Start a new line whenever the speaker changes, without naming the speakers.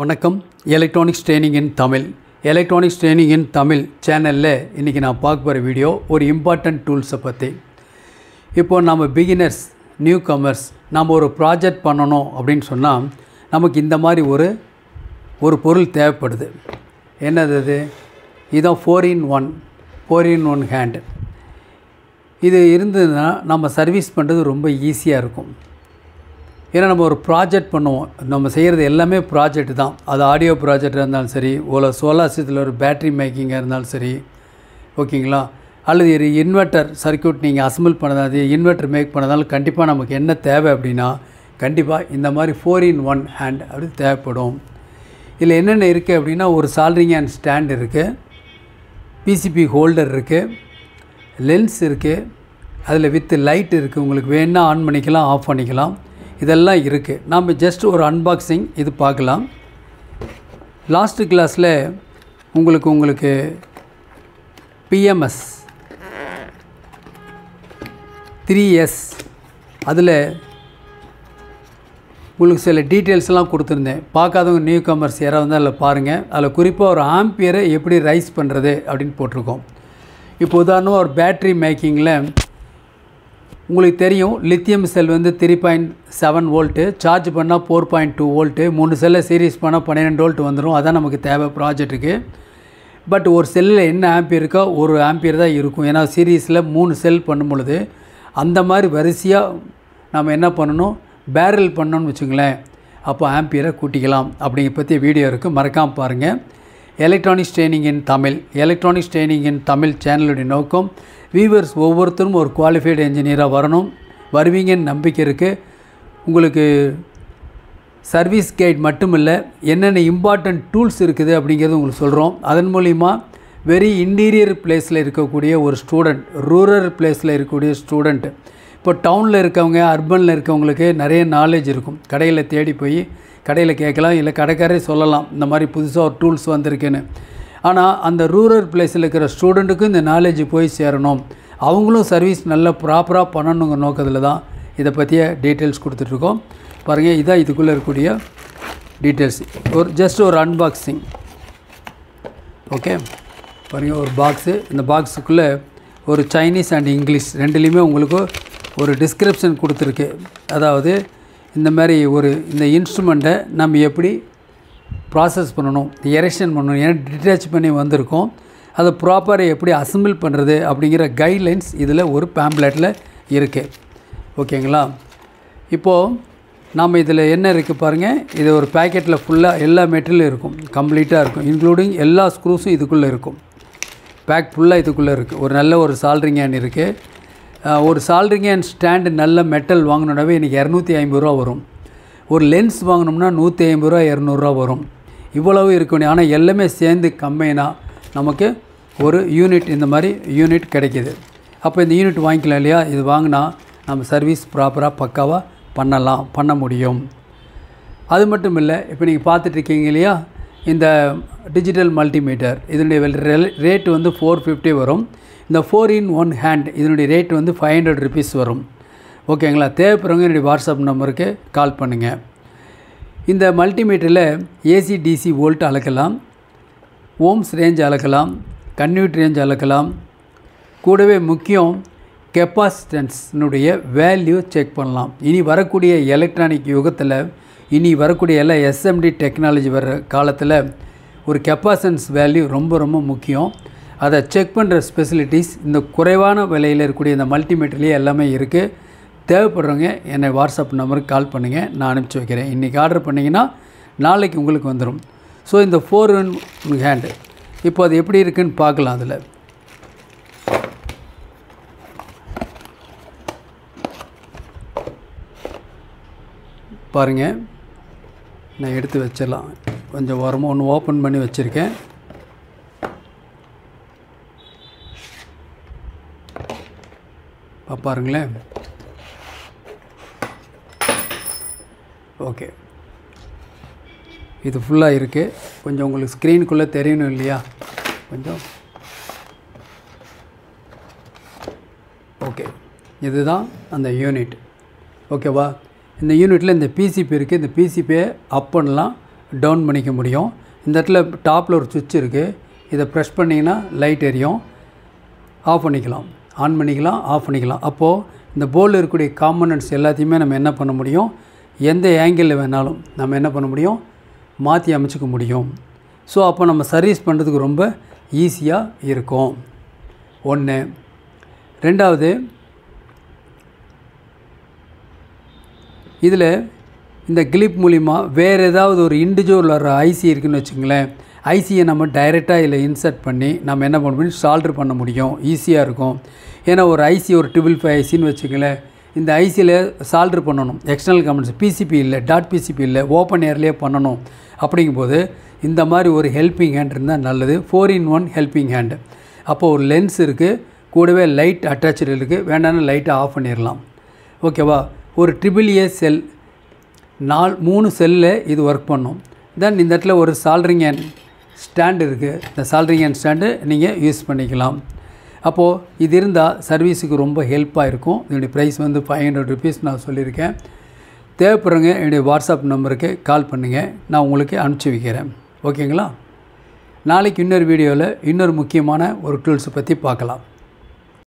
வணக்கம். Electronics training இன் தமிழ் சேனலில் இன்றைக்கி நான் பார்க்க போகிற வீடியோ ஒரு இம்பார்ட்டன்ட் டூல்ஸை பற்றி. இப்போது நம்ம பிகினர்ஸ், நியூ கமர்ஸ் நம்ம ஒரு ப்ராஜெக்ட் பண்ணணும் அப்படின்னு சொன்னால் நமக்கு இந்த மாதிரி ஒரு பொருள் தேவைப்படுது. என்னது அது? இதுதான் 4-in-1 ஹேண்டு. இது இருந்ததுன்னா நம்ம சர்வீஸ் பண்ணுறது ரொம்ப ஈஸியாக இருக்கும். ஏன்னா நம்ம ஒரு ப்ராஜெக்ட் பண்ணுவோம், நம்ம செய்கிறது எல்லாமே ப்ராஜெக்ட் தான். அது ஆடியோ ப்ராஜெக்டாக இருந்தாலும் சரி, சோலார் சிஸ்டத்தில் ஒரு பேட்ரி மேக்கிங்காக இருந்தாலும் சரி, ஓகேங்களா, அல்லது ஒரு இன்வெர்ட்டர் சர்க்யூட் நீங்கள் அசம்பிள் பண்ணது, இன்வெர்ட்டர் மேக் பண்ணதாலும் கண்டிப்பாக நமக்கு என்ன தேவை அப்படின்னா கண்டிப்பாக இந்த மாதிரி 4-in-1 ஹேண்ட் அப்படி தேவைப்படும். இதில் என்னென்ன இருக்குது அப்படின்னா ஒரு சால்ட்ரிங் அண்ட் ஸ்டாண்ட் இருக்குது, பிசிபி ஹோல்டர் இருக்குது, லென்ஸ் இருக்குது, அதில் வித் லைட் இருக்குது. உங்களுக்கு வேணால் ஆன் பண்ணிக்கலாம், ஆஃப் பண்ணிக்கலாம், இதெல்லாம் இருக்குது. நாம் ஜஸ்ட் ஒரு அன்பாக்சிங் இது பார்க்கலாம். லாஸ்ட்டு கிளாஸில் உங்களுக்கு PMS 3S அதில் உங்களுக்கு சில டீட்டெயில்ஸ்லாம் கொடுத்துருந்தேன். பார்க்காதவங்க நியூ கமர்ஸ் யாராவது வந்தால் அதில் பாருங்கள். அதில் குறிப்பாக ஒரு ஆம்பியரை எப்படி ரைஸ் பண்ணுறது அப்படின்னு போட்டிருக்கோம். இப்போ உதாரணமாக ஒரு பேட்ரி மேக்கிங்கில் உங்களுக்கு தெரியும், லித்தியம் செல் வந்து 3.7 வோல்ட்டு, சார்ஜ் பண்ணால் 4.2 வோல்ட்டு, 3 செல்லை சீரீஸ் பண்ணால் 12 வோல்ட் வந்துடும். அதான் நமக்கு தேவை ப்ராஜெக்ட்டுக்கு. பட் ஒரு செல்லில் என்ன ஆம்பியர் இருக்கோ ஒரு ஆம்பியர் தான் இருக்கும். ஏன்னா சீரீஸில் 3 செல் பண்ணும் பொழுது அந்த மாதிரி வரிசையாக நம்ம என்ன பண்ணணும், பேரல் பண்ணணும்னு வச்சுங்களேன், அப்போ ஆம்பியரை கூட்டிக்கலாம். அப்படிங்கிற பற்றி வீடியோ இருக்குது, மறக்காமல் பாருங்கள். எலக்ட்ரானிக்ஸ் ட்ரெயினிங் இன் தமிழ் சேனலுடைய நோக்கம் வியூவர்ஸ் ஒவ்வொருத்தரும் ஒரு குவாலிஃபைடு என்ஜினியராக வருவீங்கன்னு நம்பிக்கை இருக்குது. உங்களுக்கு சர்வீஸ் கைட் மட்டும் இல்லை, என்னென்ன இம்பார்ட்டன்ட் டூல்ஸ் இருக்குது அப்படிங்கிறது உங்களுக்கு சொல்கிறோம். அதன் மூலிமா வெரி இன்டீரியர் பிளேஸில் இருக்கக்கூடிய ஒரு ஸ்டூடெண்ட், ரூரல் பிளேஸில் இருக்கக்கூடிய ஸ்டூடெண்ட்டு, இப்போ டவுனில் இருக்கவங்க, அர்பனில் இருக்கவங்களுக்கு நிறைய நாலேஜ் இருக்கும். கடையில் தேடி போய் கடையில் கேட்கலாம், இல்லை கடைக்காரே சொல்லலாம் இந்த மாதிரி புதுசாக ஒரு டூல்ஸ் வந்திருக்குன்னு. ஆனால் அந்த ரூரல் பிளேஸில் இருக்கிற ஸ்டூடெண்ட்டுக்கும் இந்த நாலேஜ் போய் சேரணும், அவங்களும் சர்வீஸ் நல்லா ப்ராப்பராக பண்ணணுங்கிற நோக்கத்தில் தான் இதை பற்றிய டீட்டெயில்ஸ் கொடுத்துட்ருக்கோம். பாருங்கள், இதான் இதுக்குள்ளே இருக்கக்கூடிய டீட்டெயில்ஸ். ஜஸ்ட் ஒரு அன்பாக்சிங். ஓகே, பாருங்கள், ஒரு பாக்ஸு. இந்த பாக்ஸுக்குள்ளே ஒரு சைனீஸ் அண்ட் இங்கிலீஷ் ரெண்டுலேயுமே உங்களுக்கு ஒரு டிஸ்கிரிப்ஷன் கொடுத்துருக்கு. அதாவது இந்த மாதிரி இந்த இன்ஸ்ட்ருமெண்ட்டை நம்ம எப்படி ப்ராசஸ் பண்ணணும், எரெக்ஷன் பண்ணணும், ஏன்னா டிட்டாச் பண்ணி வந்திருக்கோம், அதை ப்ராப்பராக எப்படி அசம்பிள் பண்ணுறது அப்படிங்கிற கைட்லைன்ஸ் இதில் ஒரு பேம்ப்ளெட்டில் இருக்குது. ஓகேங்களா? இப்போது நம்ம இதில் என்ன இருக்குது பாருங்கள், இது ஒரு பேக்கெட்டில் ஃபுல்லாக எல்லா மெட்டீரியலும் இருக்கும், கம்ப்ளீட்டாக இருக்கும், இன்க்ளூடிங் எல்லா ஸ்க்ரூஸும் இதுக்குள்ளே இருக்கும். பேக் ஃபுல்லாக இதுக்குள்ளே இருக்குது. ஒரு நல்ல ஒரு சால்ட்ரிங் ஹேண்ட் இருக்குது. ஒரு சால்ட்ரிங் ஹேண்ட் ஸ்டாண்டு நல்ல மெட்டல் வாங்கினோடவே இன்றைக்கி 250 ரூபா வரும். ஒரு லென்ஸ் வாங்கினோம்னா 150 ரூபா 200 ரூபா வரும். இவ்வளவு இருக்கணும். ஆனால் எல்லாமே சேர்ந்து கம்பைனாக நமக்கு ஒரு யூனிட், இந்த மாதிரி யூனிட் கிடைக்கிது. அப்போ இந்த யூனிட் வாங்கிக்கலாம் இல்லையா? இது வாங்கினா நம்ம சர்வீஸ் ப்ராப்பராக பக்காவாக பண்ண முடியும். அது மட்டும் இல்லை, இப்போ நீங்கள் பார்த்துட்ருக்கீங்க இல்லையா, இந்த டிஜிட்டல் மல்டிமீட்டர், இதனுடைய ரேட்டு வந்து 450 வரும். இந்த 4-in-1 ஹேண்ட் இதனுடைய ரேட் வந்து 500 ருபீஸ் வரும். ஓகேங்களா? தேவைப்படுறவங்க என்னுடைய வாட்ஸ்அப் நம்பருக்கு கால் பண்ணுங்கள். இந்த மல்டிமீட்டரில் ஏசி டிசி வோல்ட் அளக்கலாம், ஓம்ஸ் ரேஞ்ச் அளக்கலாம், கன்வெர்ட் ரேஞ்ச் அளக்கலாம், கூடவே முக்கியம் கெப்பாசிட்டன்ஸ்னுடைய வேல்யூ செக் பண்ணலாம். இனி வரக்கூடிய எலக்ட்ரானிக் யுகத்தில், இனி வரக்கூடிய எல்லா SMD டெக்னாலஜி வர காலத்தில் ஒரு கெப்பாசிட்டன்ஸ் வேல்யூ ரொம்ப ரொம்ப முக்கியம். அதை செக் பண்ணுற ஸ்பெசிலிட்டிஸ் இந்த குறைவான விலையில் இருக்கக்கூடிய இந்த மல்டிமீட்டர்லேயே எல்லாமே இருக்குது. தேவைப்படுறவங்க என்னை வாட்ஸ்அப் நம்பருக்கு கால் பண்ணுங்கள், நான் அனுப்பிச்சி வைக்கிறேன். இன்றைக்கி ஆர்டர் பண்ணிங்கன்னா நாளைக்கு உங்களுக்கு வந்துடும். ஸோ இந்த 4-in-1 ஹேண்டு இப்போ அது எப்படி இருக்குதுன்னு பார்க்கலாம். அதில் பாருங்கள், நான் எடுத்து வச்சிடலாம். கொஞ்சம் ஓரமாக ஒன்று ஓப்பன் பண்ணி வச்சுருக்கேன். பாருங்களேன். ஓகே, இது ஃபுல்லாக இருக்குது. கொஞ்சம் உங்களுக்கு ஸ்க்ரீனுக்குள்ளே தெரியணும் இல்லையா, கொஞ்சம். ஓகே, இதுதான் அந்த யூனிட். ஓகேவா? இந்த யூனிட்டில் இந்த பிசிபி இருக்குது. இந்த பிசிபியை அப் பண்ணலாம், டவுன் பண்ணிக்க முடியும். இந்த இடத்துல டாப்பில் ஒரு சுவிட்ச் இருக்குது. இதை ப்ரெஸ் பண்ணிங்கன்னா லைட் எரியும். ஆஃப் பண்ணிக்கலாம், ஆன் பண்ணிக்கலாம், ஆஃப் பண்ணிக்கலாம். அப்போது இந்த போர்டில் இருக்கக்கூடிய காம்பனன்ட்ஸ் எல்லாத்தையுமே நம்ம என்ன பண்ண முடியும், எந்த ஆங்கிளில் வேணாலும் நம்ம என்ன பண்ண முடியும், மாற்றி அமைச்சிக்க முடியும். ஸோ அப்போ நம்ம சர்வீஸ் பண்ணுறதுக்கு ரொம்ப ஈஸியாக இருக்கும். ஒன்று. ரெண்டாவது, இதில் இந்த கிளிப் மூலிமா வேறு ஏதாவது ஒரு இண்டிவிஜுவல் வர ஐசி இருக்குதுன்னு வச்சுங்களேன், ஐசியை நம்ம டைரெக்டாக இதில் இன்சர்ட் பண்ணி நம்ம என்ன பண்ண முடியும், சால்டர் பண்ண முடியும். ஈஸியாக இருக்கும். ஏன்னா ஒரு ஐசி ஒரு 555 ஐசின்னு வச்சுங்களேன், இந்த ஐசியில் சால்டர் பண்ணணும். எக்ஸ்டர்னல் கமெண்ட்ஸ் பிசிபி இல்லை, டாட் பிசிபி இல்லை, ஓப்பன் ஏர்லேயே பண்ணணும். அப்படிங்கும்போது இந்த மாதிரி ஒரு ஹெல்பிங் ஹேண்ட் இருந்தால் நல்லது. 4-in-1 helping hand. அப்போது ஒரு லென்ஸ் இருக்குது, கூடவே லைட் அட்டாச்சு இருக்குது. வேண்டாம்னு லைட்டை ஆஃப் பண்ணிடலாம். ஓகேவா. ஒரு AAA செல் 3 செல்லில் இது ஒர்க் பண்ணும். தென் இந்த இடத்துல ஒரு சால்ட்ரிங் ஹேண்ட் ஸ்டாண்டு இருக்குது. இந்த சால்ட்ரிங் ஹேண்ட் ஸ்டாண்டு நீங்கள் யூஸ் பண்ணிக்கலாம். அப்போது இது இருந்தால் சர்வீஸுக்கு ரொம்ப ஹெல்ப்பாக இருக்கும். இதனுடைய ப்ரைஸ் வந்து 500 rupees நான் சொல்லியிருக்கேன். தேவைப்படுறவங்க என்னுடைய வாட்ஸ்அப் நம்பருக்கு கால் பண்ணுங்கள், நான் உங்களுக்கு அனுப்பிச்சி வைக்கிறேன். ஓகேங்களா. நாளைக்கு இன்னொரு வீடியோவில் இன்னொரு முக்கியமான ஒரு டூல்ஸை பற்றி பார்க்கலாம்.